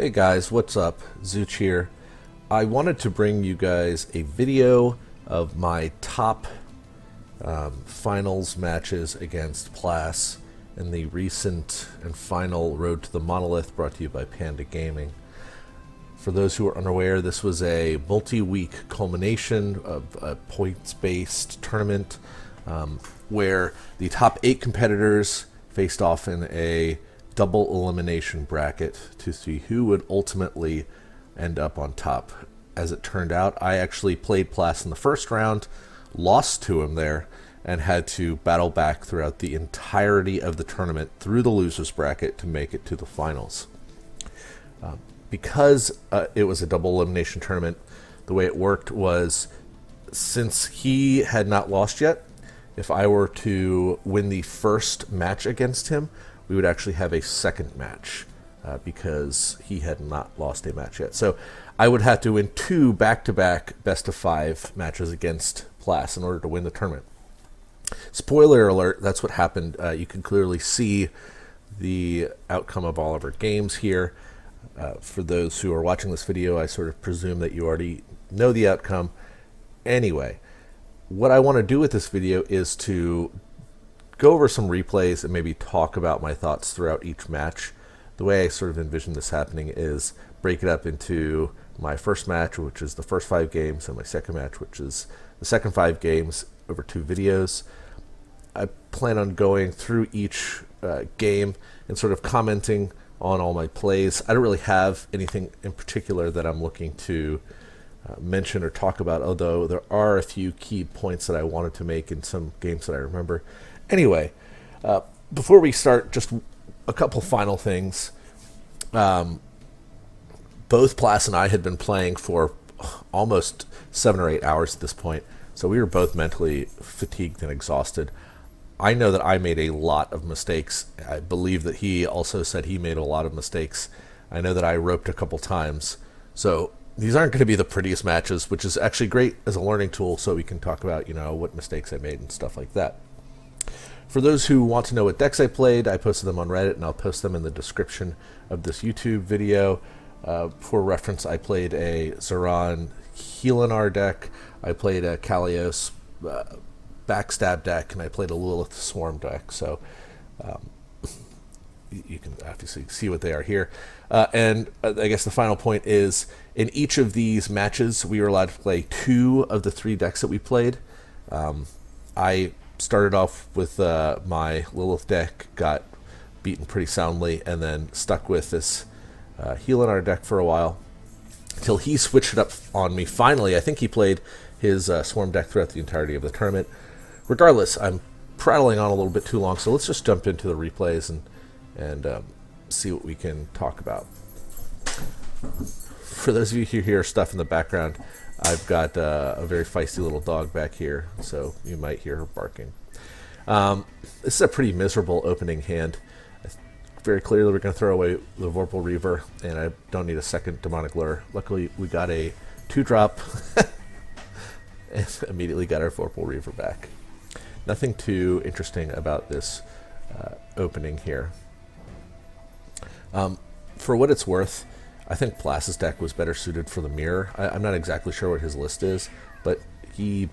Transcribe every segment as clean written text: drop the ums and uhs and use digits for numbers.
Hey guys, what's up? Zoochz here. I wanted to bring you guys a video of my top finals matches against Plas in the recent and final Road to the Monolith brought to you by Panda Gaming. For those who are unaware, this was a multi-week culmination of a points-based tournament where the top 8 competitors faced off in a double elimination bracket to see who would ultimately end up on top. As it turned out, I actually played Plas in the first round, lost to him there, and had to battle back throughout the entirety of the tournament through the losers bracket to make it to the finals. Because it was a double elimination tournament, the way it worked was, since he had not lost yet, if I were to win the first match against him, we would actually have a second match because he had not lost a match yet. So I would have to win 2 back-to-back best-of-5 matches against Plas in order to win the tournament. Spoiler alert, that's what happened. You can clearly see the outcome of all of our games here. For those who are watching this video, I sort of presume that you already know the outcome. Anyway, what I want to do with this video is to go over some replays and maybe talk about my thoughts throughout each match. The way I sort of envision this happening is break it up into my first match, which is the first 5 games, and my second match, which is the second 5 games, over 2 videos. I plan on going through each game and sort of commenting on all my plays. I don't really have anything in particular that I'm looking to mention or talk about, although there are a few key points that I wanted to make in some games that I remember. Anyway, before we start, just a couple final things. Both Plas and I had been playing for almost 7 or 8 hours at this point, so we were both mentally fatigued and exhausted. I know that I made a lot of mistakes. I believe that he also said he made a lot of mistakes. I know that I roped a couple times. So these aren't going to be the prettiest matches, which is actually great as a learning tool so we can talk about, what mistakes I made and stuff like that. For those who want to know what decks I played, I posted them on Reddit, and I'll post them in the description of this YouTube video. For reference, I played a Zoran Helinar deck, I played a Kalios backstab deck, and I played a Lilith Swarm deck. So you can obviously see what they are here. And I guess the final point is, in each of these matches, we were allowed to play 2 of the 3 decks that we played. I started off with my Lilith deck, got beaten pretty soundly, and then stuck with this Helinar deck for a while until he switched it up on me. Finally, I think he played his Swarm deck throughout the entirety of the tournament. Regardless, I'm prattling on a little bit too long, so let's just jump into the replays and see what we can talk about. For those of you who hear stuff in the background, I've got a very feisty little dog back here, so you might hear her barking. This is a pretty miserable opening hand. Very clearly we're going to throw away the Vorpal Reaver, and I don't need a second Demonic Lure. Luckily, we got a 2-drop and immediately got our Vorpal Reaver back. Nothing too interesting about this opening here. For what it's worth, I think Plas's deck was better suited for the mirror. I'm not exactly sure what his list is, but the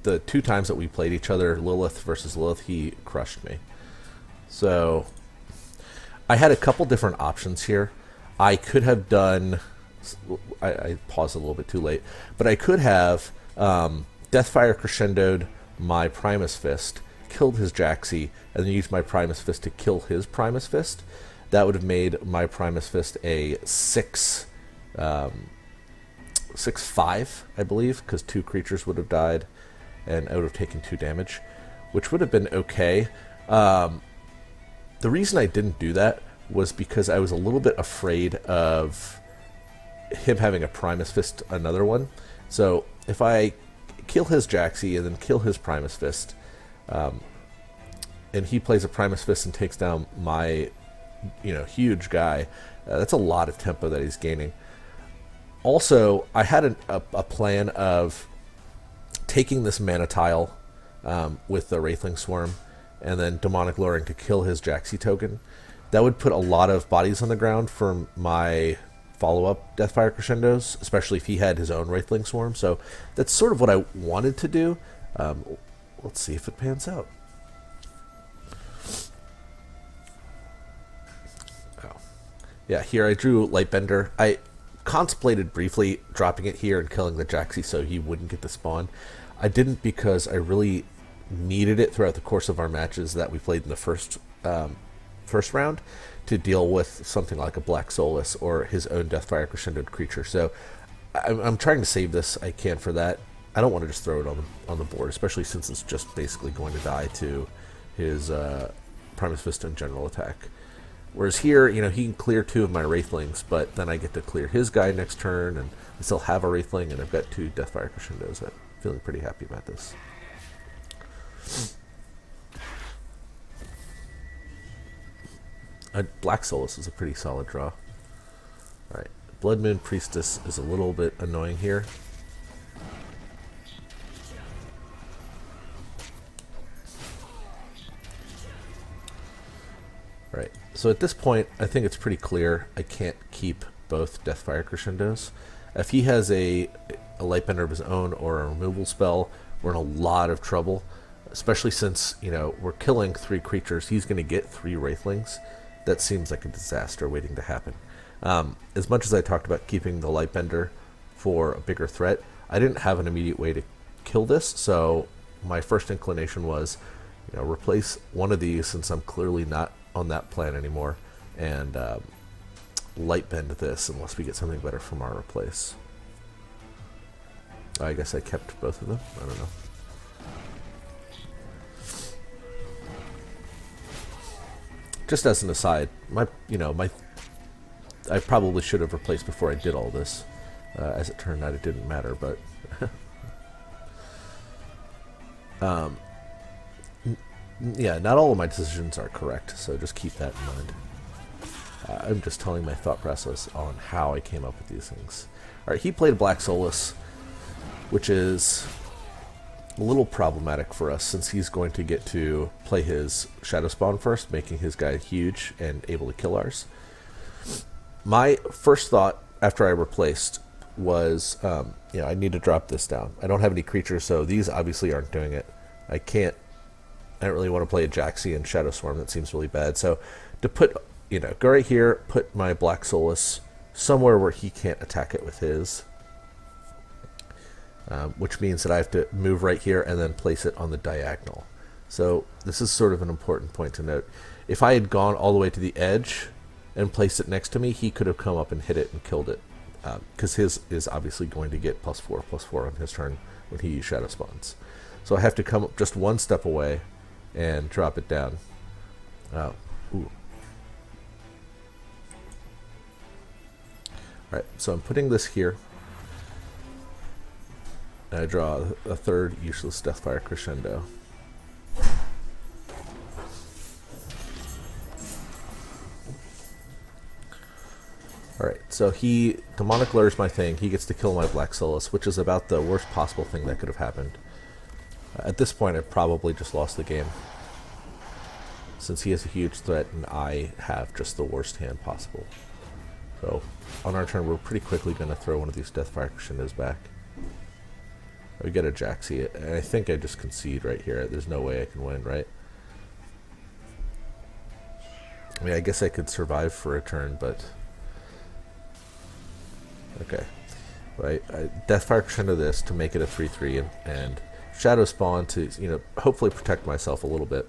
2 times that we played each other, Lilith versus Lilith, he crushed me. So I had a couple different options here. I could have done, I paused a little bit too late, but I could have Deathfire Crescendoed my Primus Fist, killed his Jaxi, and then used my Primus Fist to kill his Primus Fist. That would have made my Primus Fist a 6/5, I believe, because 2 creatures would have died, and I would have taken 2 damage, which would have been okay. The reason I didn't do that was because I was a little bit afraid of him having a Primus Fist another one. So if I kill his Jaxi and then kill his Primus Fist, and he plays a Primus Fist and takes down my huge guy, that's a lot of tempo that he's gaining. Also, I had a plan of taking this mana tile with the Wraithling Swarm and then Demonic Luring to kill his Jaxi token. That would put a lot of bodies on the ground for my follow-up Deathfire Crescendos, especially if he had his own Wraithling Swarm. So that's sort of what I wanted to do. Let's see if it pans out. Oh. Yeah, here I drew Lightbender. I contemplated briefly dropping it here and killing the Jaxi so he wouldn't get the spawn. I didn't because I really needed it throughout the course of our matches that we played in the first round to deal with something like a Black Soulless or his own Deathfire Crescendoed creature. So I'm trying to save this. I can for that. I don't want to just throw it on the board, especially since it's just basically going to die to his Primus Vista and General Attack. Whereas here, you know, he can clear 2 of my Wraithlings, but then I get to clear his guy next turn, and I still have a Wraithling, and I've got 2 Deathfire Crescendos. I'm feeling pretty happy about this. Black Soulless is a pretty solid draw. Alright, Blood Moon Priestess is a little bit annoying here. Right, so at this point, I think it's pretty clear I can't keep both Deathfire Crescendos. If he has a Lightbender of his own or a removal spell, we're in a lot of trouble, especially since, you know, we're killing 3 creatures. He's going to get 3 Wraithlings. That seems like a disaster waiting to happen. As much as I talked about keeping the Lightbender for a bigger threat, I didn't have an immediate way to kill this, so my first inclination was, you know, replace one of these since I'm clearly not on that plan anymore, and Lightbend this unless we get something better from our replace. I guess I kept both of them. I don't know. Just as an aside, I probably should have replaced before I did all this. As it turned out, it didn't matter, but yeah, not all of my decisions are correct, so just keep that in mind. I'm just telling my thought process on how I came up with these things. All right, he played Black Soulless, which is a little problematic for us since he's going to get to play his Shadow Spawn first, making his guy huge and able to kill ours. My first thought after I replaced was, you know, I need to drop this down. I don't have any creatures, so these obviously aren't doing it. I don't really want to play a Jaxi and Shadow Swarm. That seems really bad. So to put, you know, go right here, put my Black Soulless somewhere where he can't attack it with his. Which means that I have to move right here and then place it on the diagonal. So this is sort of an important point to note. If I had gone all the way to the edge and placed it next to me, he could have come up and hit it and killed it. Because his is obviously going to get +4/+4 on his turn when he Shadow Spawns. So I have to come up just one step away and drop it down. Ooh. Alright, so I'm putting this here. I draw a 3rd useless Deathfire Crescendo. Alright, so Demonic Lure is my thing. He gets to kill my Black Soulless, which is about the worst possible thing that could have happened. At this point, I probably just lost the game, since he has a huge threat and I have just the worst hand possible. So, on our turn, we're pretty quickly going to throw one of these Deathfire Crescendos back. We get a Jaxi, and I think I just concede right here. There's no way I can win, right? I mean, I guess I could survive for a turn, but okay. Right, Deathfire Crescendo this to make it a 3/3, and Shadow Spawn to, you know, hopefully protect myself a little bit.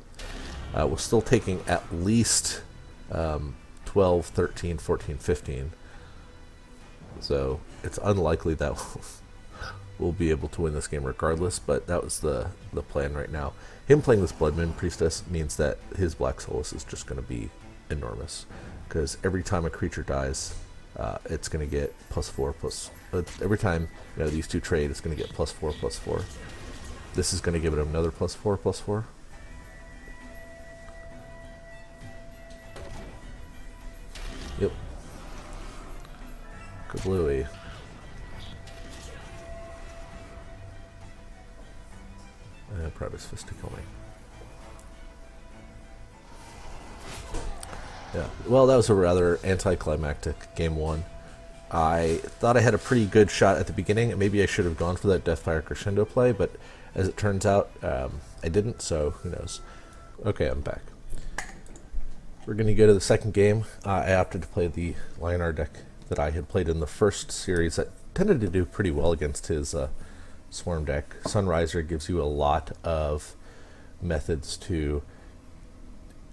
We're still taking at least 12, 13, 14, 15. So it's unlikely that we'll be able to win this game regardless, but that was the plan right now. Him playing this Blood Moon Priestess means that his Black Soulless is just going to be enormous, because every time a creature dies, it's going to get +4 every time, you know, these two trade, it's going to get +4/+4. This is going to give it another +4/+4. Yep. Kablooey. Primus Fist to kill me. Yeah, well, that was a rather anticlimactic game 1. I thought I had a pretty good shot at the beginning, and maybe I should have gone for that Deathfire Crescendo play, but as it turns out, I didn't, so who knows. Okay, I'm back. We're going to go to the second game. I opted to play the Lionar deck that I had played in the first series that tended to do pretty well against his Swarm deck. Sunriser gives you a lot of methods to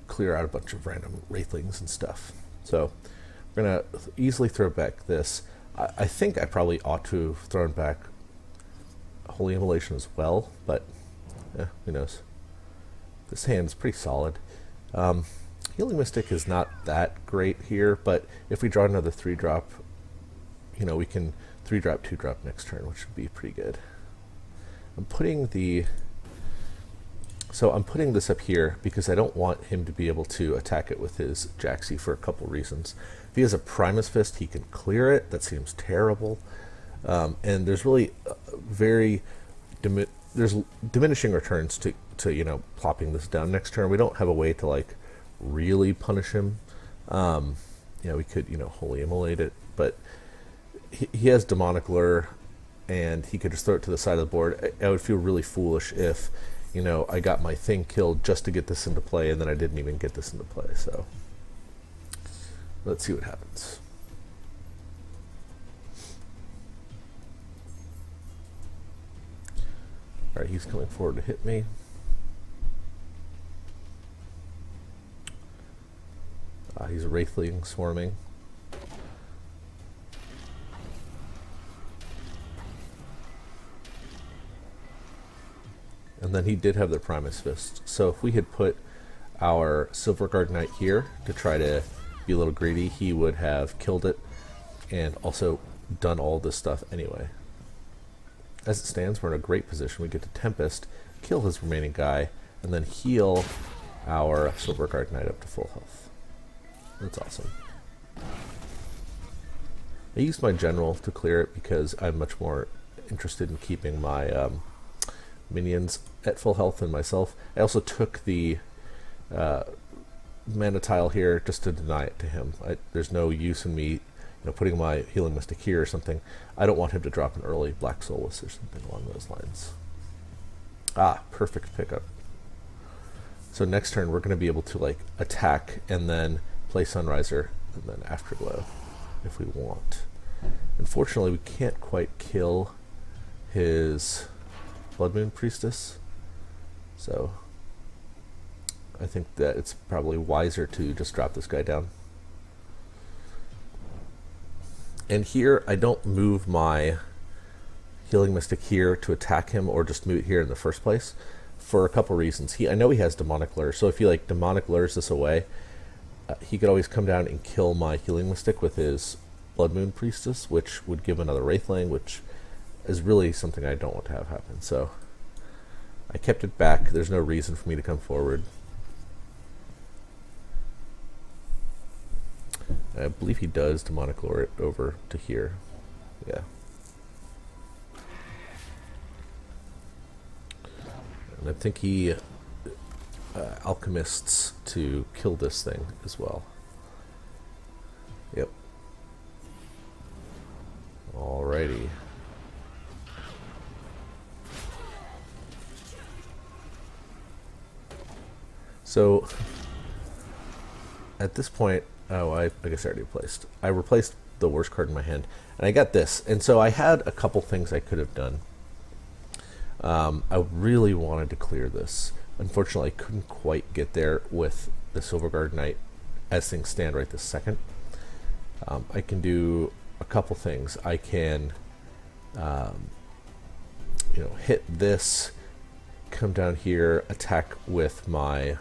clear out a bunch of random Wraithlings and stuff. So we're going to easily throw back this. I think I probably ought to have thrown back Holy Immolation as well, but who knows. This hand's pretty solid. Healing Mystic is not that great here, but if we draw another 3-drop, we can 3-drop, 2-drop next turn, which would be pretty good. I'm putting this up here because I don't want him to be able to attack it with his Jaxi for a couple reasons. If he has a Primus Fist, he can clear it. That seems terrible. And there's really there's diminishing returns to plopping this down next turn. We don't have a way to really punish him. We could Holy Immolate it, but he has Demonic Lure, and he could just throw it to the side of the board. I would feel really foolish if I got my thing killed just to get this into play, and then I didn't even get this into play. So let's see what happens. Alright, he's coming forward to hit me. He's Wraithling swarming. And then he did have the Primus Fist. So if we had put our Silverguard Knight here to try to be a little greedy, he would have killed it and also done all this stuff anyway. As it stands, we're in a great position. We get to Tempest, kill his remaining guy, and then heal our Silverguard Knight up to full health. That's awesome. I used my General to clear it because I'm much more interested in keeping my minions at full health than myself. I also took the mana tile here just to deny it to him. There's no use in me putting my Healing Mystic here or something. I don't want him to drop an early Black Soulless or something along those lines. Perfect pickup. So next turn we're going to be able to attack and then play Sunriser and then Afterglow if we want. Unfortunately, we can't quite kill his Blood Moon Priestess, so I think that it's probably wiser to just drop this guy down. And here, I don't move my Healing Mystic here to attack him or just move it here in the first place for a couple reasons. I know he has Demonic Lure, so if he Demonic Lures this away, he could always come down and kill my Healing Mystic with his Blood Moon Priestess, which would give another Wraithling, which is really something I don't want to have happen. So I kept it back. There's no reason for me to come forward. I believe he does Demonic Lure it over to here. Yeah. And I think he alchemists to kill this thing as well. Yep. Alrighty. So at this point, I guess I already replaced. I replaced the worst card in my hand, and I got this. And so I had a couple things I could have done. I really wanted to clear this. Unfortunately, I couldn't quite get there with the Silverguard Knight as things stand right this second. I can do a couple things. I can, hit this, come down here, attack with my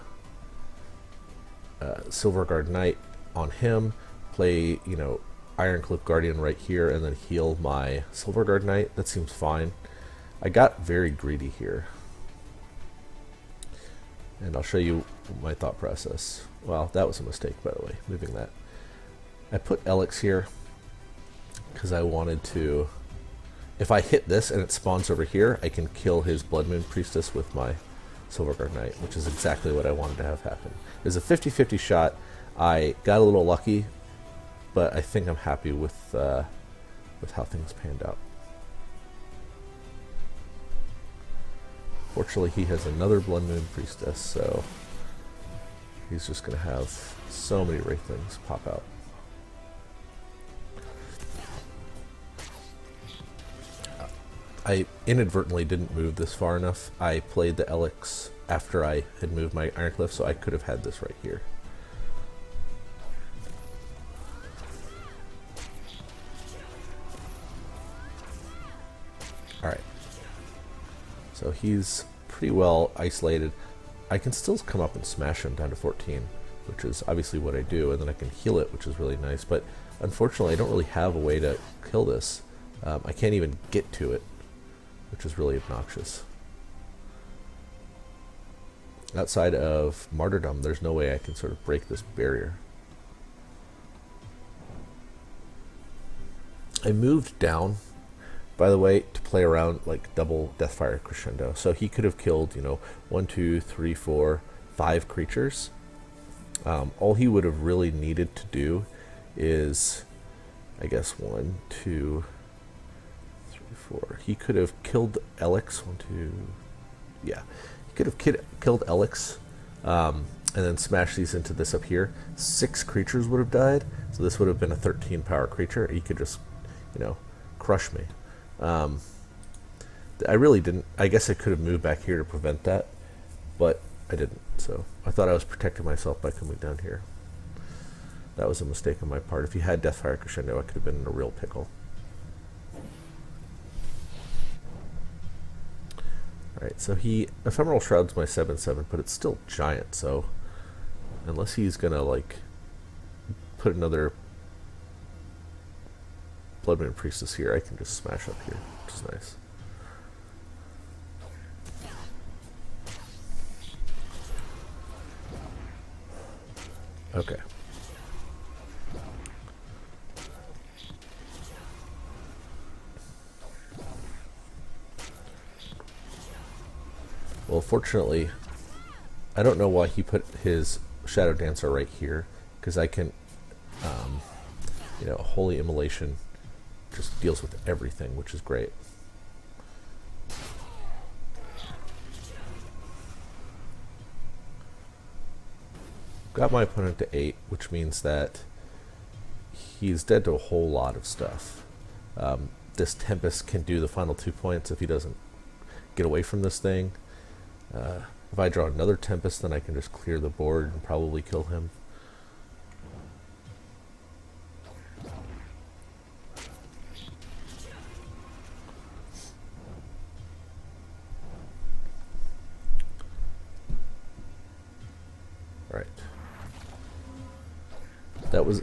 Silverguard Knight on him, play, Ironclip Guardian right here, and then heal my Silverguard Knight. That seems fine. I got very greedy here. And I'll show you my thought process. Well, that was a mistake, by the way, moving that. I put Elix here because I wanted to... If I hit this and it spawns over here, I can kill his Blood Moon Priestess with my Silverguard Knight, which is exactly what I wanted to have happen. It was a 50-50 shot. I got a little lucky, but I think I'm happy with with how things panned out. Fortunately, he has another Blood Moon Priestess, so he's just going to have so many Wraithlings pop out. I inadvertently didn't move this far enough. I played the Elix after I had moved my Ironcliffe, so I could have had this right here. Alright. So he's pretty well isolated. I can still come up and smash him down to 14, which is obviously what I do, and then I can heal it, which is really nice. But unfortunately, I don't really have a way to kill this. I can't even get to it, which is really obnoxious. Outside of Martyrdom, there's no way I can sort of break this barrier. I moved down, by the way, to play around like double Deathfire Crescendo. So he could have killed, 1, 2, 3, 4, 5 creatures. All he would have really needed to do is, I guess, 1, 2, 3, 4. He could have killed Elix. 1, 2. Yeah. He could have killed Elix and then smashed these into this up here. 6 creatures would have died. So this would have been a 13 power creature. He could just, crush me. I really didn't. I guess I could have moved back here to prevent that, but I didn't. So I thought I was protecting myself by coming down here. That was a mistake on my part. If he had Deathfire Crescendo, I could have been in a real pickle. Alright, so he Ephemeral Shroud's my 7/7, but it's still giant, so unless he's gonna put another Blood Moon Priestess here, I can just smash up here, which is nice. Okay. Well, fortunately, I don't know why he put his Shadow Dancer right here, because I can, Holy Immolation just deals with everything, which is great. Got my opponent to 8, which means that he's dead to a whole lot of stuff. This Tempest can do the final 2 points if he doesn't get away from this thing. If I draw another Tempest, then I can just clear the board and probably kill him. Right.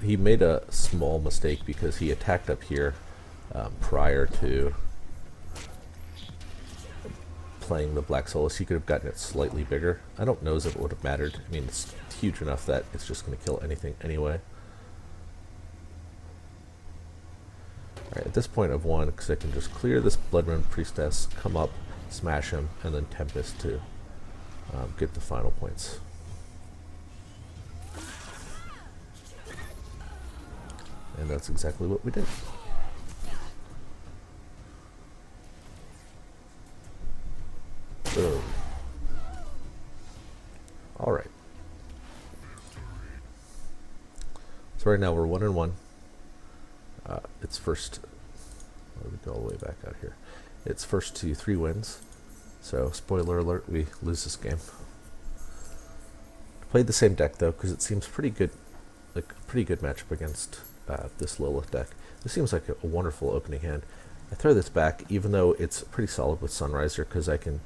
He made a small mistake because he attacked up here prior to playing the Black Solus. He could have gotten it slightly bigger. I don't know as if it would have mattered. I mean, it's huge enough that it's just going to kill anything anyway. Alright, at this point I've won because I can just clear this Blood Moon Priestess, come up, smash him, and then Tempest to get the final points. And that's exactly what we did. Boom. Alright. So right now we're 1-1. It's first. Let me go all the way back out here. It's first to 3 wins. So spoiler alert, we lose this game. I played the same deck though because it seems pretty good, like a pretty good matchup against this Lilith deck. This seems like a wonderful opening hand. I throw this back even though it's pretty solid with Sunriser because I can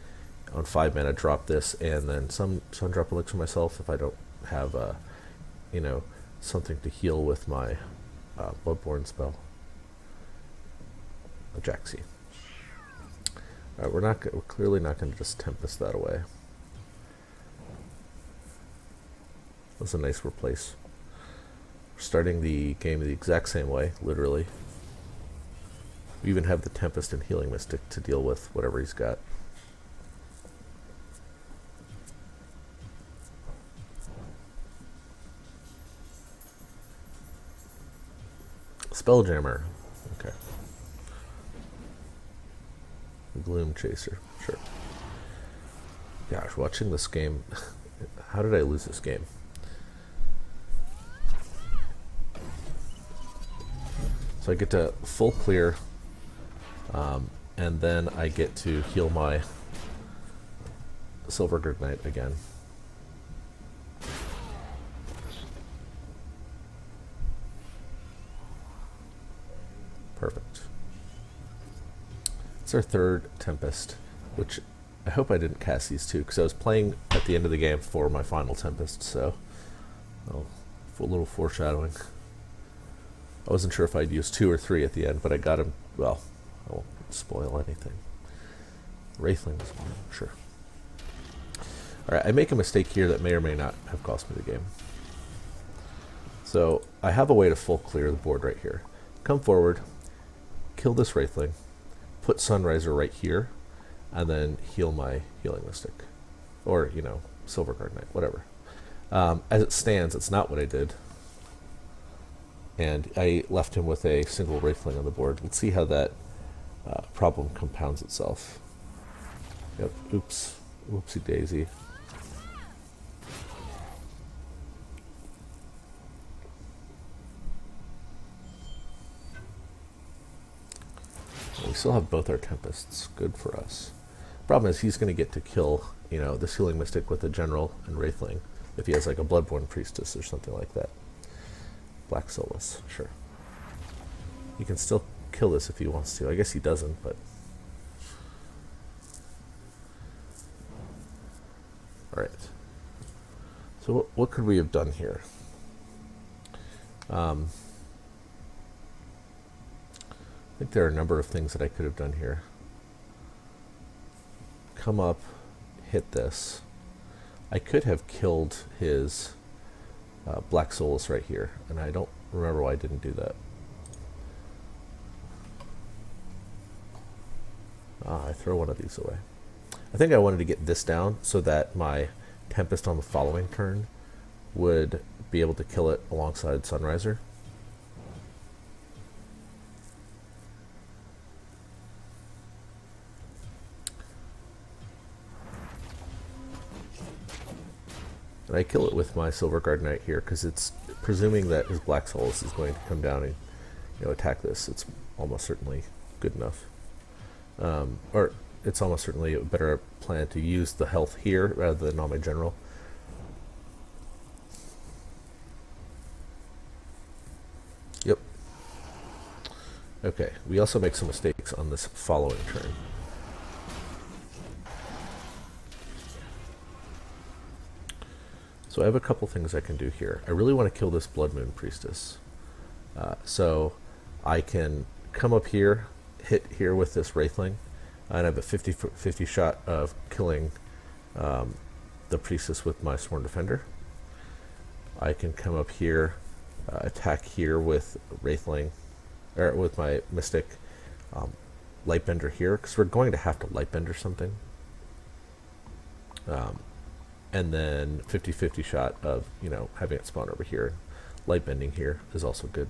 on 5 mana drop this and then some drop Elixir myself if I don't have something to heal with my Bloodborne spell. Ajaxi. Alright, we're clearly not going to just Tempest that away. That's a nice replace. We're starting the game the exact same way, literally. We even have the Tempest and Healing Mystic to deal with whatever he's got. Spelljammer. Okay. The Gloom Chaser, sure. Gosh, watching this game, how did I lose this game? So I get to full clear, and then I get to heal my Silver Guard Knight again. Perfect. It's our third Tempest, which I hope I didn't cast these two, because I was playing at the end of the game for my final Tempest, so a little foreshadowing. I wasn't sure if I'd use 2 or 3 at the end, but I got him. Well, I won't spoil anything. Wraithling is one, sure. Alright, I make a mistake here that may or may not have cost me the game. So, I have a way to full clear the board right here. Come forward, kill this Wraithling, put Sunriser right here, and then heal my Healing Mystic. Or, you know, Silver Guard Knight, whatever. As it stands, it's not what I did. And I left him with a single Wraithling on the board. Let's see how that problem compounds itself. Yep, oops, whoopsie daisy. We still have both our Tempests. Good for us. Problem is, he's going to get to kill, you know, this Healing Mystic with a General and Wraithling if he has like a Bloodborne Priestess or something like that. Black Soulless, sure. He can still kill this if he wants to. I guess he doesn't, but... Alright. So what could we have done here? I think there are a number of things that I could have done here. Come up, hit this. I could have killed his Black Soulless right here, and I don't remember why I didn't do that. I throw one of these away. I think I wanted to get this down so that my Tempest on the following turn would be able to kill it alongside Sunriser. And I kill it with my Silver Guard Knight here because it's presuming that his Black Soulless is going to come down and, you know, attack this. It's almost certainly good enough. Or it's almost certainly a better plan to use the health here rather than on my General. Yep. Okay, we also make some mistakes on this following turn. So I have a couple things I can do here. I really want to kill this Blood Moon Priestess. So I can come up here, hit here with this Wraithling, and I have a 50-50 shot of killing the Priestess with my Sworn Defender. I can come up here, attack here with Wraithling, or with my Mystic, Lightbender here, because we're going to have to Lightbender something. And then 50-50 shot of, you know, having it spawn over here. Light bending here is also good.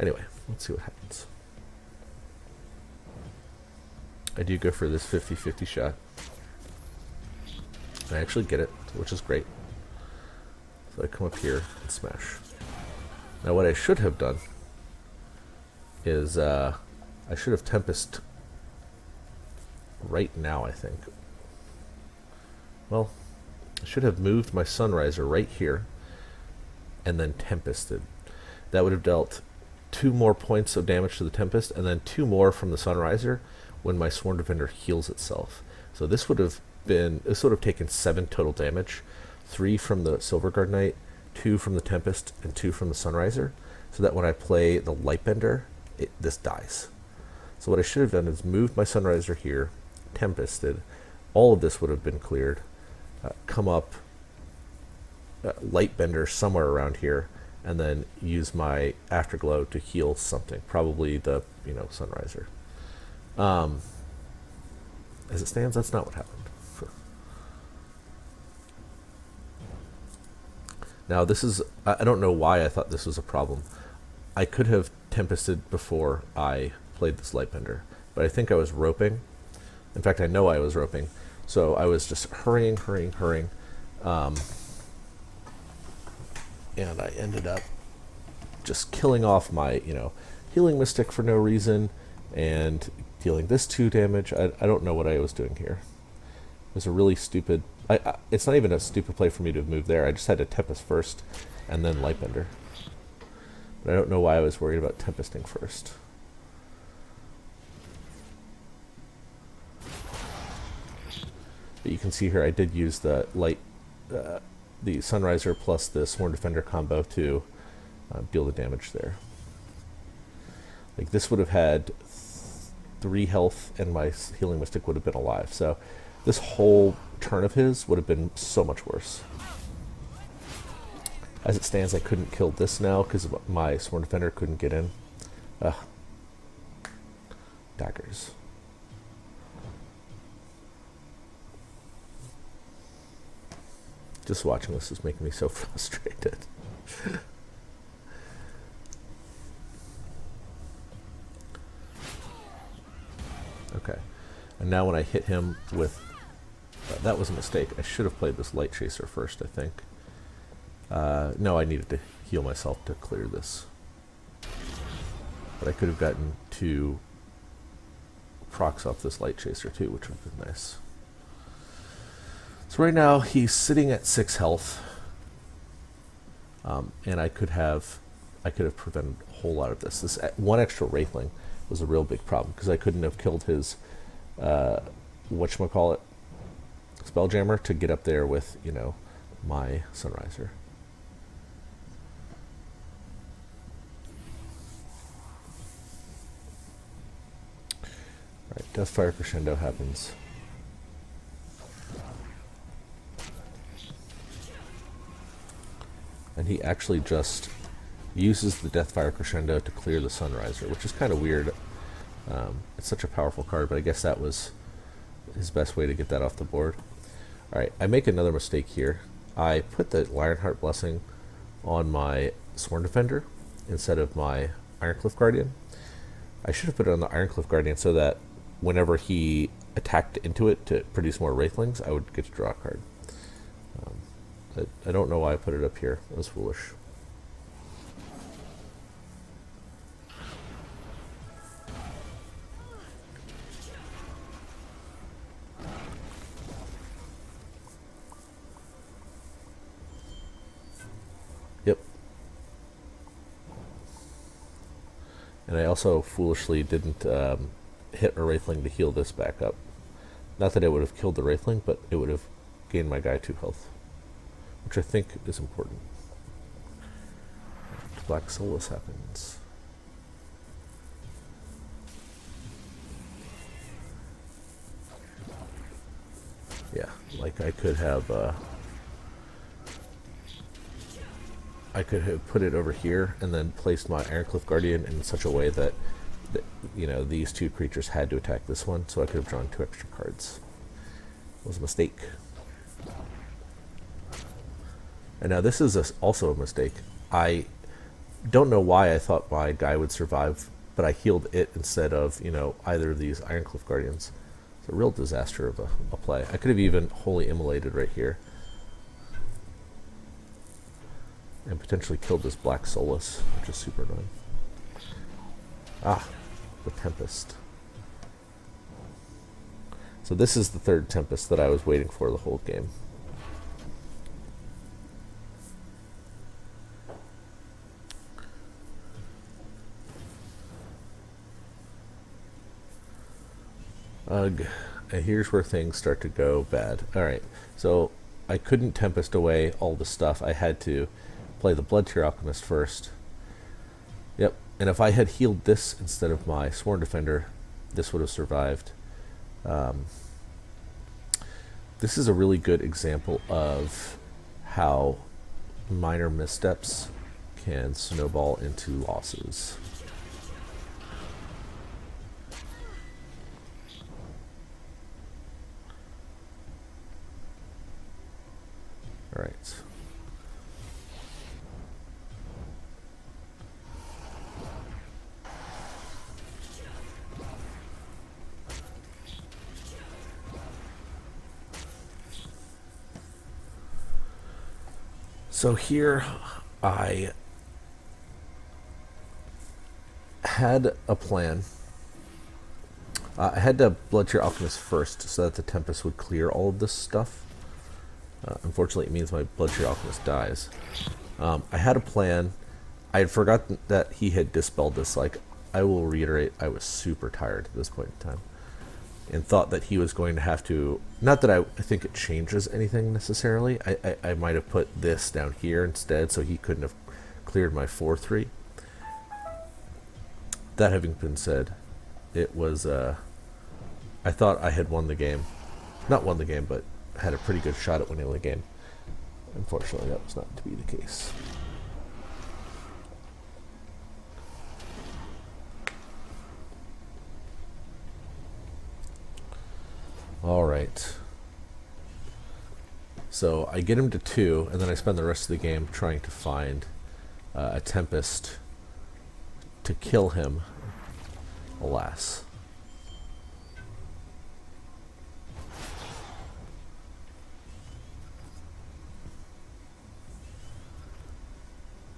Anyway, let's see what happens. I do go for this 50-50 shot. I actually get it, which is great. So I come up here and smash. Now what I should have done is I should have Tempest right now, I think. Well, I should have moved my Sunriser right here and then Tempested. That would have dealt 2 more points of damage to the Tempest and then 2 more from the Sunriser when my Sworn Defender heals itself. So this would have taken 7 total damage, 3 from the Silver Guard Knight, 2 from the Tempest, and 2 from the Sunriser, so that when I play the Lightbender, this dies. So what I should have done is moved my Sunriser here, Tempested, all of this would have been cleared, come up, Lightbender somewhere around here, and then use my Afterglow to heal something, probably the, you know, Sunriser. As it stands, that's not what happened. Now this is, I don't know why I thought this was a problem. I could have Tempested before I played this Lightbender, but I think I was roping, In fact, I know I was roping. So I was just hurrying. And I ended up just killing off my, healing mystic for no reason and dealing this 2 damage. I don't know what I was doing here. It was a really stupid... it's not even a stupid play for me to move there. I just had to Tempest first and then Lightbender. But I don't know why I was worried about Tempesting first. But you can see here I did use the the Sunriser plus the Sworn Defender combo to deal the damage there. Like, this would have had 3 health and my healing mystic would have been alive. So this whole turn of his would have been so much worse. As it stands, I couldn't kill this now because my Sworn Defender couldn't get in. Ugh. Daggers. Just watching this is making me so frustrated. Okay. And now when I hit him with... that was a mistake. I should have played this Light Chaser first, I think. No, I needed to heal myself to clear this. But I could have gotten 2 procs off this Light Chaser too, which would have been nice. So right now he's sitting at 6 health, and I could have prevented a whole lot of this. This 1 extra Wraithling was a real big problem because I couldn't have killed his whatchamacallit, Spelljammer to get up there with my Sunriser. All right, Deathfire Crescendo happens. And he actually just uses the Deathfire Crescendo to clear the Sunriser, which is kind of weird. It's such a powerful card, but I guess that was his best way to get that off the board. Alright, I make another mistake here. I put the Lionheart Blessing on my Sworn Defender instead of my Ironcliff Guardian. I should have put it on the Ironcliff Guardian so that whenever he attacked into it to produce more Wraithlings, I would get to draw a card. I don't know why I put it up here. It was foolish. Yep. And I also foolishly didn't hit a Wraithling to heal this back up. Not that it would have killed the Wraithling, but it would have gained my guy 2 health. Which I think is important. Black Solus happens. Yeah, like I could have put it over here and then placed my Ironcliff Guardian in such a way that, these 2 creatures had to attack this one, so I could have drawn 2 extra cards. It was a mistake. And now this is also a mistake. I don't know why I thought my guy would survive, but I healed it instead of, either of these Ironcliff Guardians. It's a real disaster of a play. I could have even wholly immolated right here. And potentially killed this Black Solus, which is super annoying. Ah, the Tempest. So this is the 3rd Tempest that I was waiting for the whole game. Ugh. And here's where things start to go bad. Alright, so I couldn't Tempest away all the stuff. I had to play the Blood Tear Alchemist first. Yep, and if I had healed this instead of my Sworn Defender, this would have survived. This is a really good example of how minor missteps can snowball into losses. All right. So here I had a plan. I had to Bloodshare Alchemist first so that the Tempest would clear all of this stuff. Unfortunately, it means my Bloodshare Alchemist dies. I had a plan. I had forgotten that he had dispelled this. Like, I will reiterate, I was super tired at this point in time. And thought that he was going to have to... Not that I think it changes anything necessarily. I might have put this down here instead so he couldn't have cleared my 4-3. That having been said, it was... I thought I had won the game. Not won the game, but had a pretty good shot at winning the game. Unfortunately, that was not to be the case. Alright. So I get him to 2, and then I spend the rest of the game trying to find a Tempest to kill him. Alas.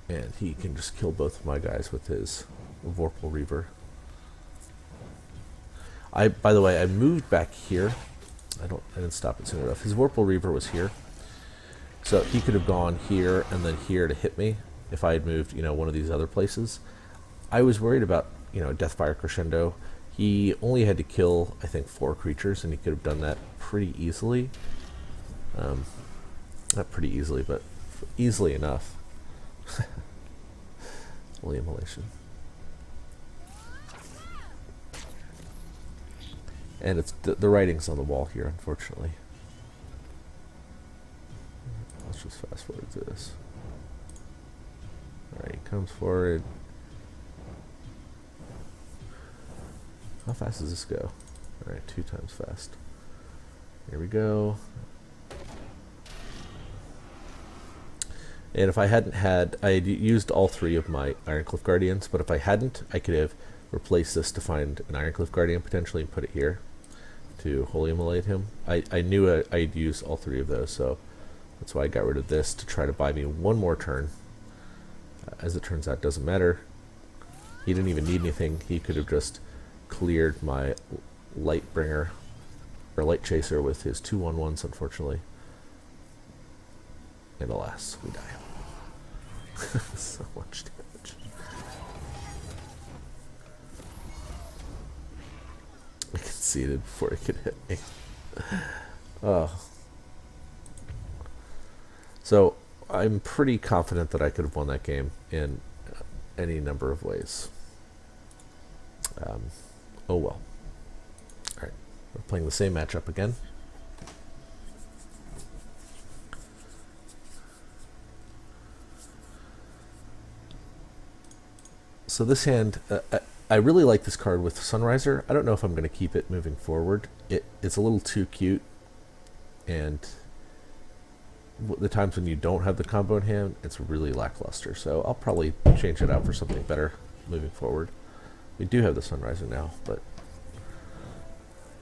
And he can just kill both of my guys with his Vorpal Reaver. By the way, I moved back here. I didn't stop it soon enough. His Vorpal Reaver was here. So he could have gone here and then here to hit me if I had moved, one of these other places. I was worried about, Deathfire Crescendo. He only had to kill, I think, 4 creatures, and he could have done that pretty easily. Not pretty easily, but easily enough. Holy immolation. And it's the writing's on the wall here, unfortunately. Let's just fast forward to this. Alright, he comes forward. How fast does this go? Alright, 2 times fast. Here we go. And if I hadn't had... I had used all 3 of my Ironcliff Guardians, but if I hadn't, I could have replaced this to find an Ironcliff Guardian potentially and put it here to Holy Immolate him. I knew I'd use all 3 of those, so that's why I got rid of this to try to buy me 1 more turn. As it turns out, it doesn't matter. He didn't even need anything. He could have just cleared my Lightbringer, or Light Chaser with his 2/1/1s, unfortunately. And alas, we die. So much damage. I conceded before he could hit me. So I'm pretty confident that I could have won that game in any number of ways. Oh well. Alright, we're playing the same matchup again. So this hand, I really like this card with Sunriser. I don't know if I'm going to keep it moving forward. It's a little too cute, and the times when you don't have the combo in hand, it's really lackluster. So I'll probably change it out for something better moving forward. We do have the Sunriser now, but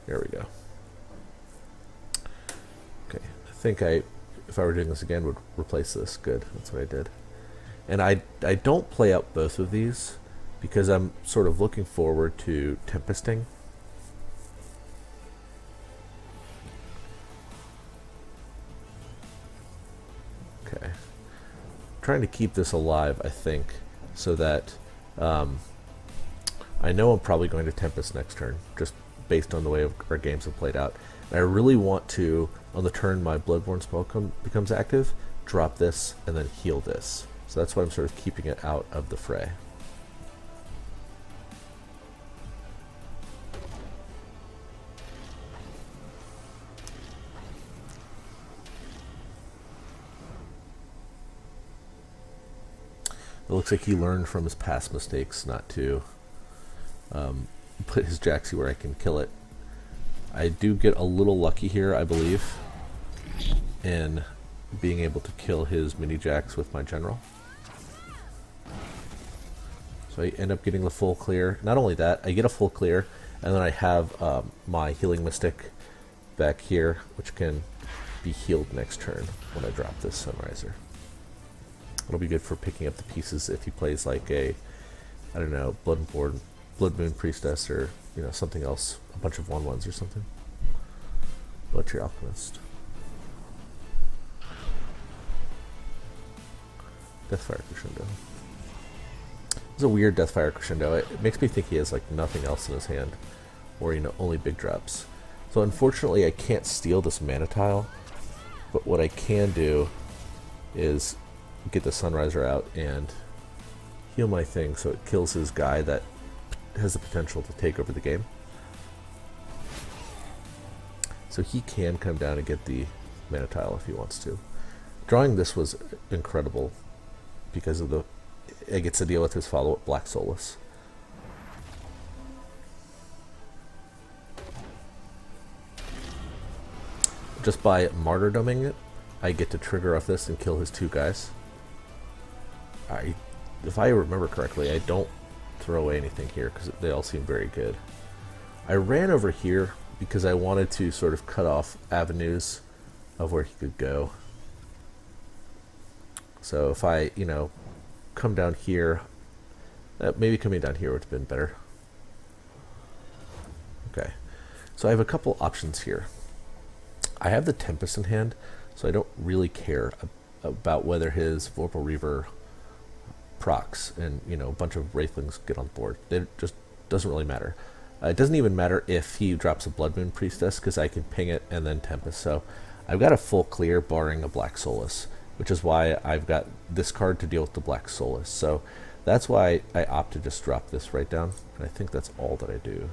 there we go. Okay, I think if I were doing this again, would replace this. Good, that's what I did. And I don't play out both of these because I'm sort of looking forward to Tempesting. Okay. I'm trying to keep this alive, I think, so that I know I'm probably going to Tempest next turn, just based on the way our games have played out. And I really want to, on the turn my Bloodborne spell becomes active, drop this and then heal this. So that's why I'm sort of keeping it out of the fray. It looks like he learned from his past mistakes not to put his Jaxi where I can kill it. I do get a little lucky here, I believe, in being able to kill his mini Jax with my general. So I end up getting the full clear. Not only that, I get a full clear, and then I have my Healing Mystic back here, which can be healed next turn when I drop this Sunriser. It'll be good for picking up the pieces if he plays like a, I don't know, Blood Moon Priestess, or something else, a bunch of 1/1s or something. Bloodtear Alchemist. Deathfire Crescendo. It's a weird Deathfire Crescendo. It makes me think he has like nothing else in his hand, or only big drops. So unfortunately I can't steal this mana tile, but what I can do is get the Sunriser out and heal my thing so it kills his guy that has the potential to take over the game. So he can come down and get the mana tile if he wants to. Drawing this was incredible because of it gets to deal with his follow-up Black Soulless. Just by martyrdoming it, I get to trigger off this and kill his 2 guys. If I remember correctly, I don't throw away anything here because they all seem very good. I ran over here because I wanted to sort of cut off avenues of where he could go. So if I, come down here, maybe coming down here would have been better. Okay, so I have a couple options here. I have the Tempest in hand, so I don't really care about whether his Vorpal Reaver procs and a bunch of Wraithlings get on board. It just doesn't really matter. It doesn't even matter if he drops a Blood Moon Priestess, because I can ping it and then Tempest. So I've got a full clear barring a Black Soulless, which is why I've got this card to deal with the Black Soulless. So that's why I opt to just drop this right down, and I think that's all that I do.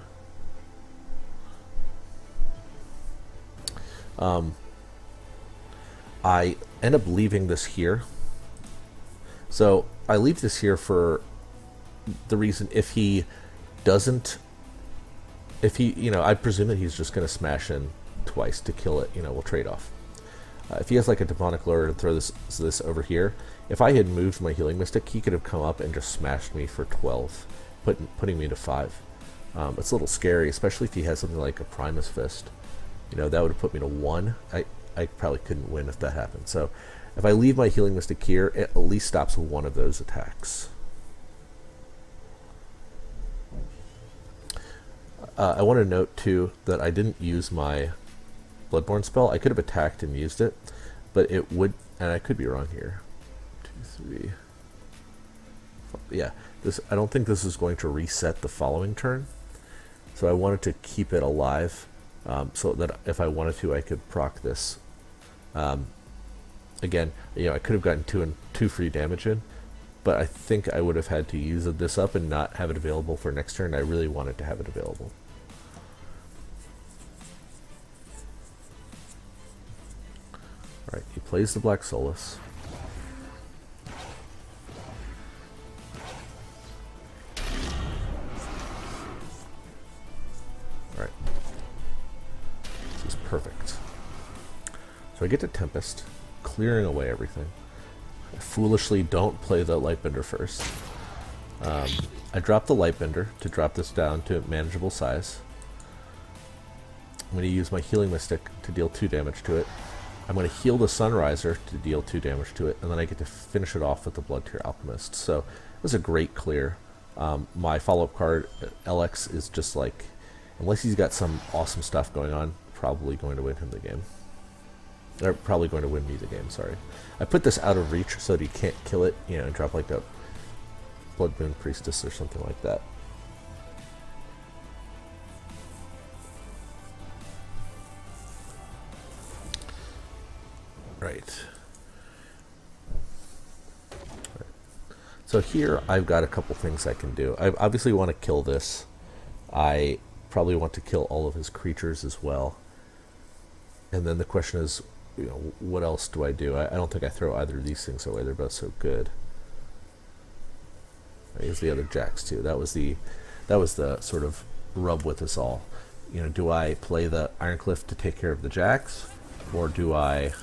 I end up leaving this here. So I leave this here for the reason I presume that he's just going to smash in twice to kill it. We'll trade off. If he has like a Demonic Lure to throw this over here, if I had moved my Healing Mystic, he could have come up and just smashed me for 12, putting me to 5. It's a little scary, especially if he has something like a Primus Fist. That would have put me to 1. I probably couldn't win if that happened. So if I leave my Healing Mystic here, it at least stops one of those attacks. I want to note too that I didn't use my Bloodborne spell. I could have attacked and used it, but it would, and I could be wrong here. 2, 3, 4, yeah. I don't think this is going to reset the following turn, so I wanted to keep it alive, so that if I wanted to, I could proc this. Again, I could have gotten 2 free damage in, but I think I would have had to use this up and not have it available for next turn. I really wanted to have it available. Alright, he plays the Black Soulless. Alright. This is perfect. So I get to Tempest, clearing away everything. I foolishly don't play the Lightbender first. I drop the Lightbender to drop this down to manageable size. I'm going to use my Healing Mystic to deal 2 damage to it. I'm going to heal the Sunriser to deal 2 damage to it, and then I get to finish it off with the Bloodtear Alchemist. So it was a great clear. My follow-up card, LX, is just like, unless he's got some awesome stuff going on, probably going to win him the game. Or probably going to win me the game, sorry. I put this out of reach so that he can't kill it, and drop like a Blood Moon Priestess or something like that. Right. So here I've got a couple things I can do. I obviously want to kill this. I probably want to kill all of his creatures as well. And then the question is, what else do I do? I don't think I throw either of these things away. They're both so good. I use the other jacks too. That was the sort of rub with us all. Do I play the Ironcliff to take care of the jacks, or do I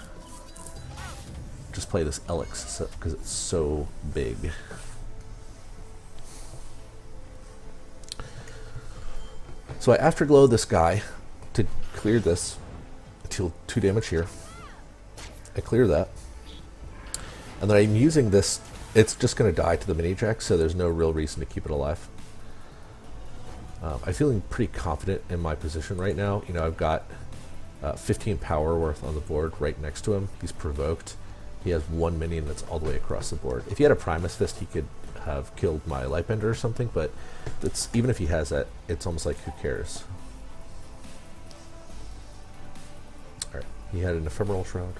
just play this Elix because it's so big? So I afterglow this guy to clear this, deal 2 damage here. I clear that, And then I'm using this, it's just going to die to the mini jacks, so there's no real reason to keep it alive. I'm feeling pretty confident in my position right now. You know, I've got 15 power worth on the board right next to him. He's provoked. He has one minion that's all the way across the board. If he had a Primus Fist, he could have killed my Lightbender or something, but it's, even if he has that, it's almost like, who cares? Alright, he had an Ephemeral Shroud.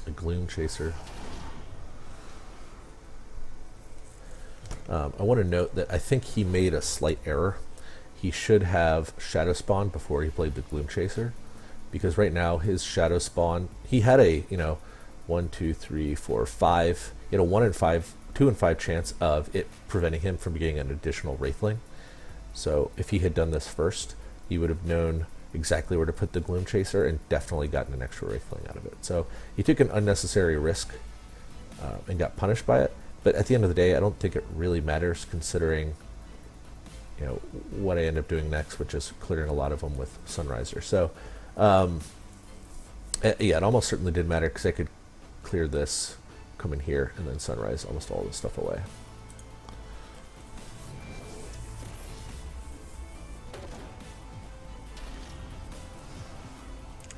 A Gloom Chaser. I want to note that I think he made a slight error. He should have Shadow Spawn before he played the Gloom Chaser, because right now his Shadow Spawn, he had a, you know, 1, 2, 3, 4, 5, you know, 1 in 5, 2 in 5 chance of it preventing him from getting an additional Wraithling. So if he had done this first, he would have known exactly where to put the Gloom Chaser and definitely gotten an extra Wraithling out of it. So he took an unnecessary risk and got punished by it. But at the end of the day, I don't think it really matters, considering, you know, what I end up doing next, which is clearing a lot of them with Sunriser. So, yeah, it almost certainly didn't matter, because I could clear this, come in here, and then Sunrise almost all this stuff away.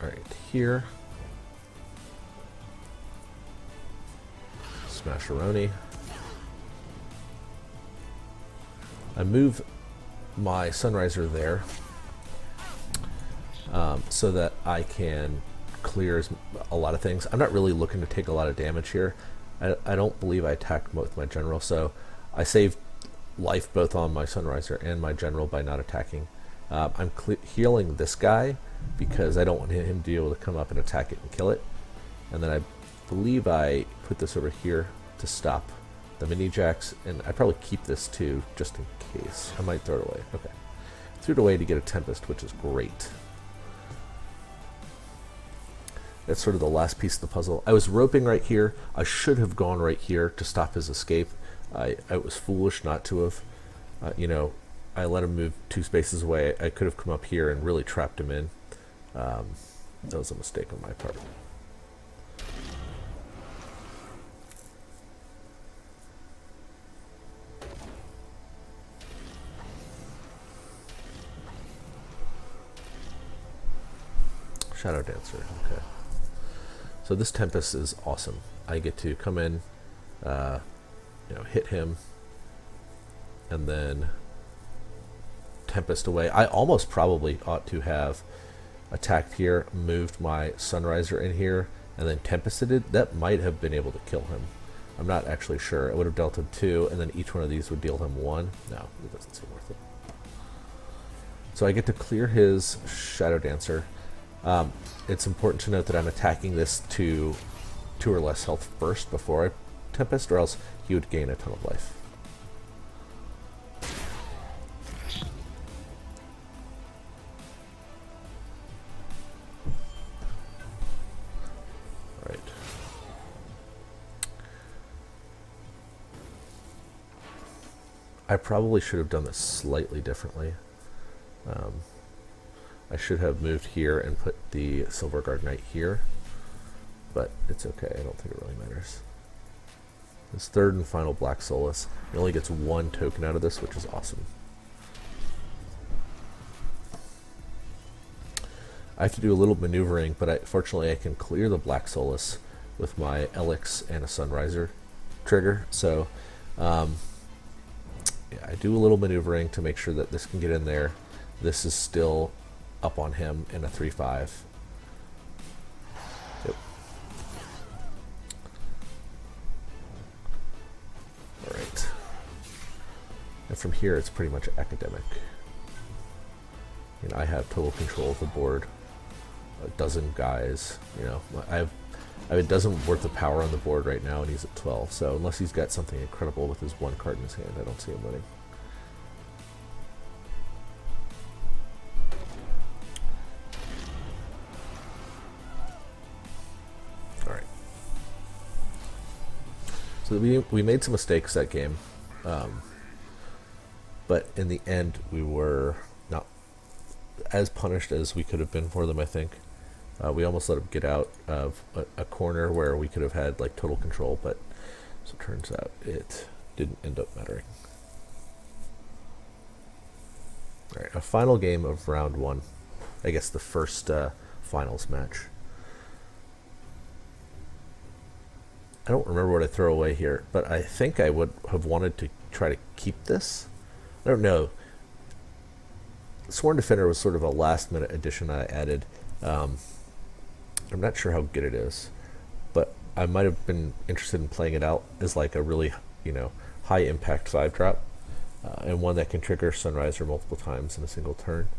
All right, here. Smasheroni. I move my Sunriser there so that I can clear a lot of things. I'm not really looking to take a lot of damage here. I don't believe I attacked with my General, so I saved life both on my Sunriser and my General by not attacking. I'm healing this guy because I don't want him to be able to come up and attack it and kill it. And then I believe I put this over here to stop the mini jacks, and I probably keep this too, just in case. I might throw it away. Okay. Threw it away to get a Tempest, which is great. That's sort of the last piece of the puzzle. I was roping right here. I should have gone right here to stop his escape. I was foolish not to have. You know, I let him move 2 spaces away. I could have come up here and really trapped him in. That was a mistake on my part. Shadow Dancer, okay. So this Tempest is awesome. I get to come in, you know, hit him, and then Tempest away. I almost probably ought to have attacked here, moved my Sunriser in here, and then Tempested it. That might have been able to kill him. I'm not actually sure. It would have dealt him 2, and then each one of these would deal him 1. No, it doesn't seem worth it. So I get to clear his Shadow Dancer. It's important to note that I'm attacking this to 2 or less health first before I Tempest, or else he would gain a ton of life. All right. I probably should have done this slightly differently. I should have moved here and put the Silver Guard Knight here, but it's okay. I don't think it really matters. This third and final Black Solace, he only gets 1 token out of this, which is awesome. I have to do a little maneuvering, but fortunately I can clear the Black Solace with my Elix and a Sunriser trigger. So yeah, I do a little maneuvering to make sure that this can get in there. This is still up on him in a 3/5. Yep. All right. And from here, it's pretty much academic. You know, I have total control of the board. A dozen guys. You know, I have a dozen worth of power on the board right now, and he's at 12. So unless he's got something incredible with his 1 card in his hand, I don't see him winning. So we made some mistakes that game, but in the end we were not as punished as we could have been for them, I think. We almost let him get out of a corner where we could have had like total control, but as it turns out, it didn't end up mattering. All right, a final game of round one. I guess the first finals match. I don't remember what I throw away here, but I think I would have wanted to try to keep this. I don't know. Sworn Defender was sort of a last-minute addition I added. I'm not sure how good it is, but I might have been interested in playing it out as like a really, high-impact 5-drop, and one that can trigger Sunriser multiple times in a single turn.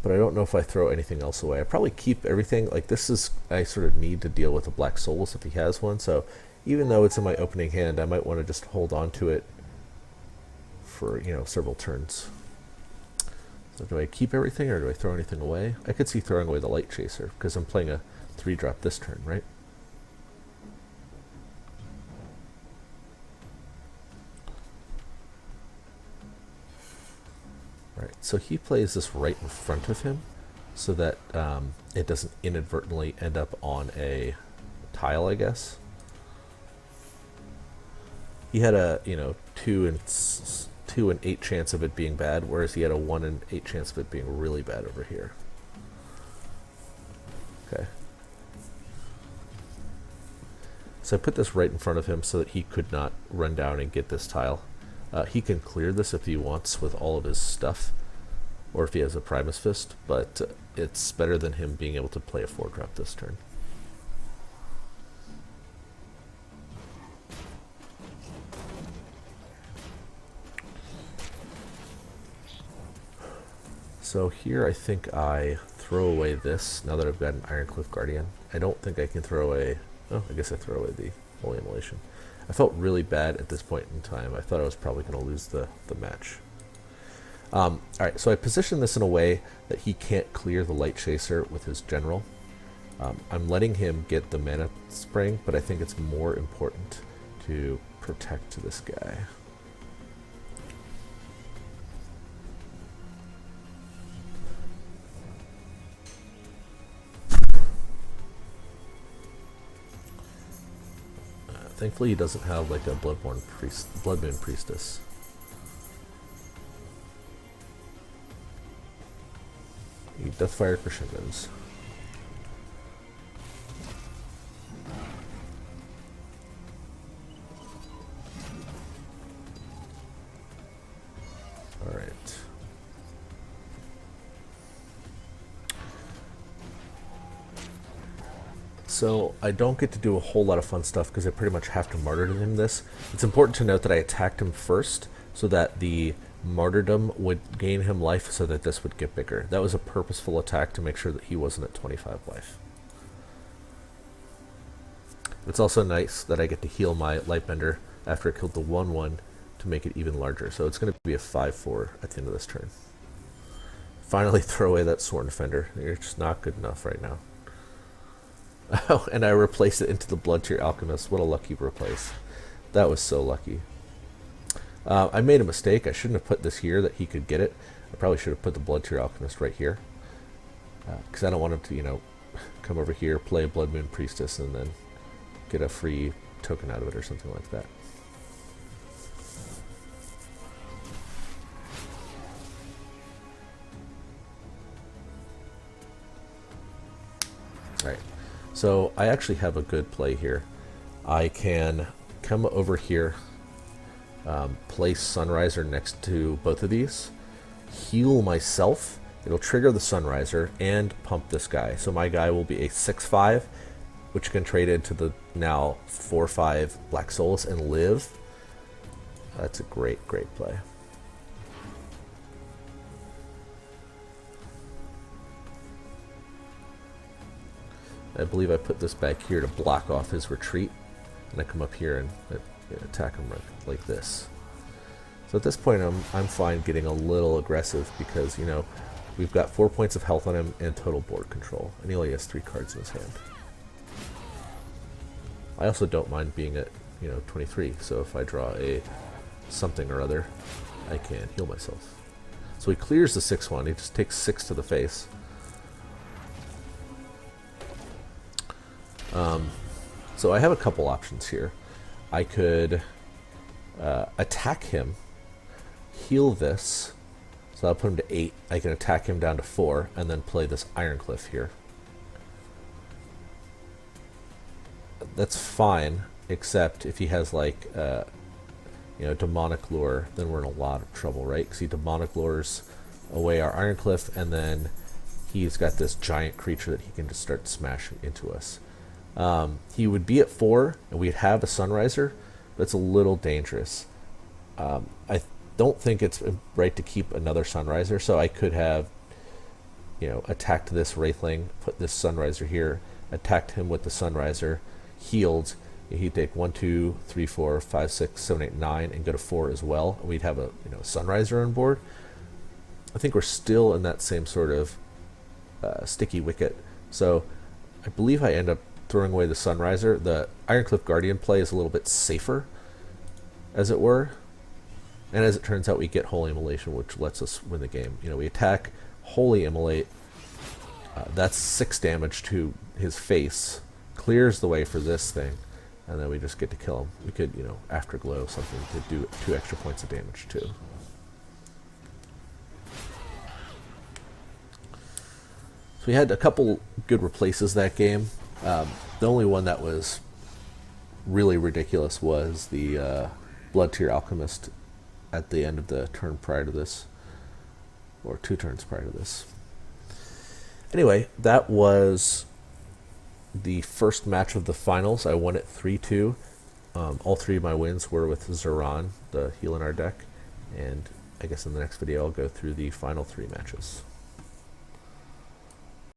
But I don't know if I throw anything else away. I probably keep everything. Like this is, I sort of need to deal with a Black Soulless if he has one, so even though it's in my opening hand, I might want to just hold on to it for, several turns. So do I keep everything or do I throw anything away? I could see throwing away the Light Chaser because I'm playing a 3-drop this turn, right? Right, so he plays this right in front of him so that it doesn't inadvertently end up on a tile, I guess. He had a 2 and 8 chance of it being bad, whereas he had a 1 and 8 chance of it being really bad over here. Okay. So I put this right in front of him so that he could not run down and get this tile. He can clear this if he wants with all of his stuff, or if he has a Primus Fist, but it's better than him being able to play a 4-drop this turn. So here I think I throw away this now that I've got an Ironcliff Guardian. I don't think I can throw away... Oh, I guess I throw away the Holy Immolation. I felt really bad at this point in time. I thought I was probably going to lose the match. Alright, so I position this in a way that he can't clear the Light Chaser with his General. I'm letting him get the Mana Spring, but I think it's more important to protect this guy. Thankfully, he doesn't have like a Blood Moon Priestess. Deathfire Crescendos. All right. So I don't get to do a whole lot of fun stuff because I pretty much have to martyrdom him this. It's important to note that I attacked him first so that the martyrdom would gain him life so that this would get bigger. That was a purposeful attack to make sure that he wasn't at 25 life. It's also nice that I get to heal my Lightbender after I killed the 1/1 to make it even larger. So it's going to be a 5/4 at the end of this turn. Finally throw away that Sworn Defender. You're just not good enough right now. Oh, and I replaced it into the Blood Tier Alchemist. What a lucky replace. That was so lucky. I made a mistake. I shouldn't have put this here that he could get it. I probably should have put the Blood Tier Alchemist right here. Because I don't want him to, come over here, play a Blood Moon Priestess, and then get a free token out of it or something like that. Alright. So I actually have a good play here. I can come over here, place Sunriser next to both of these, heal myself, it'll trigger the Sunriser, and pump this guy. So my guy will be a 6/5, which can trade into the now 4/5 Black Soulless and live. That's a great, great play. I believe I put this back here to block off his retreat, and I come up here and attack him like this. So at this point, I'm fine getting a little aggressive because, we've got 4 points of health on him and total board control, and he only has 3 cards in his hand. I also don't mind being at, 23, so if I draw a something or other, I can heal myself. So he clears the 6/1, he just takes 6 to the face. So I have a couple options here. I could attack him, heal this, so I'll put him to 8. I can attack him down to 4, and then play this Iron Cliff here. That's fine, except if he has like, Demonic Lure, then we're in a lot of trouble, right? Because he Demonic Lures away our Iron Cliff, and then he's got this giant creature that he can just start smashing into us. He would be at 4, and we'd have a Sunriser, but it's a little dangerous. I don't think it's right to keep another Sunriser, so I could have, attacked this Wraithling, put this Sunriser here, attacked him with the Sunriser, healed. He'd take 1, 2, 3, 4, 5, 6, 7, 8, 9, and go to 4 as well. And we'd have a Sunriser on board. I think we're still in that same sort of sticky wicket. So I believe I end up throwing away the Sunriser. The Ironcliff Guardian play is a little bit safer, as it were. And as it turns out, we get Holy Immolation, which lets us win the game. We attack, Holy Immolate. That's 6 damage to his face. Clears the way for this thing. And then we just get to kill him. We could, Afterglow something to do 2 extra points of damage too. So we had a couple good replaces that game. The only one that was really ridiculous was the Blood Tier Alchemist at the end of the turn prior to this, or 2 turns prior to this. Anyway, that was the first match of the finals. I won it 3-2. All 3 of my wins were with Zoran, the heal in our deck, and I guess in the next video I'll go through the final 3 matches.